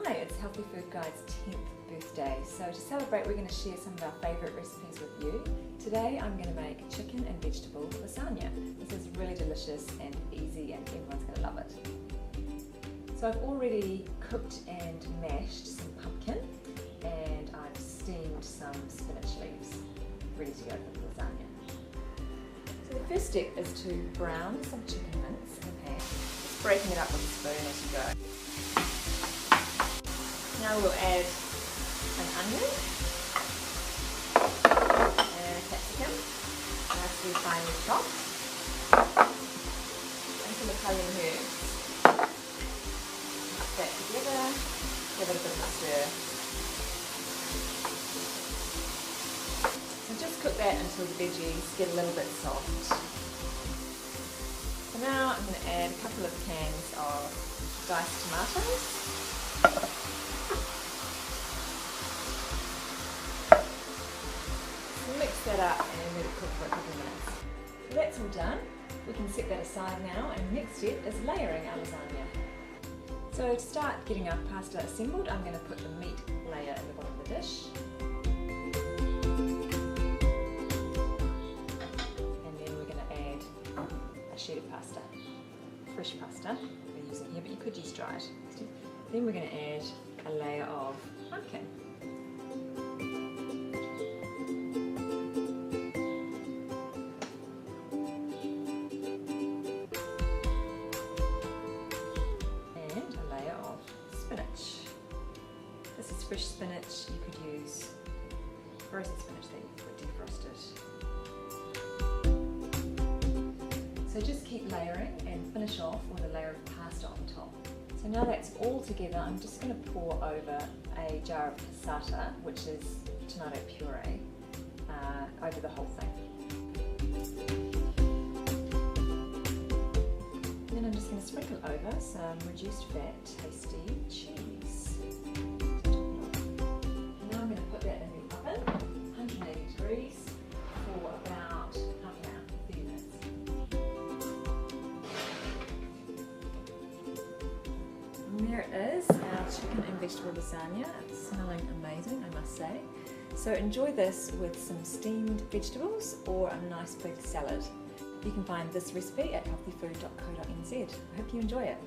Hi, it's Healthy Food Guide's 10th birthday. So to celebrate, we're going to share some of our favourite recipes with you. Today I'm going to make chicken and vegetable lasagna. This is really delicious and easy and everyone's going to love it. So I've already cooked and mashed some pumpkin and I've steamed some spinach leaves, ready to go for the lasagna. So the first step is to brown some chicken mince in a pan, just breaking it up with a spoon as you go. Now we'll add an onion and a capsicum, nicely finely chopped, and some Italian herbs. Mix that together, give it a bit of a stir. So just cook that until the veggies get a little bit soft. So now I'm going to add a couple of cans of diced tomatoes. Mix that up and let it cook for a couple of minutes. So that's all done. We can set that aside now, and next step is layering our lasagna. So to start getting our pasta assembled, I'm going to put the meat layer in the bottom of the dish. And then we're going to add a shredded pasta, fresh pasta we're using here, but you could use dried. Then we're going to add a layer of pumpkin. This is fresh spinach. You could use frozen spinach that you've defrosted. So just keep layering and finish off with a layer of pasta on top. So now that's all together, I'm just going to pour over a jar of passata, which is tomato puree, over the whole thing. Then I'm just going to sprinkle over some reduced fat tasty cheese. Now I'm going to put that in the oven, 180 degrees, for about half an hour, 30 minutes. And there it is, our chicken and vegetable lasagna. It's smelling amazing, I must say. So enjoy this with some steamed vegetables or a nice big salad. You can find this recipe at healthyfood.co.nz. I hope you enjoy it.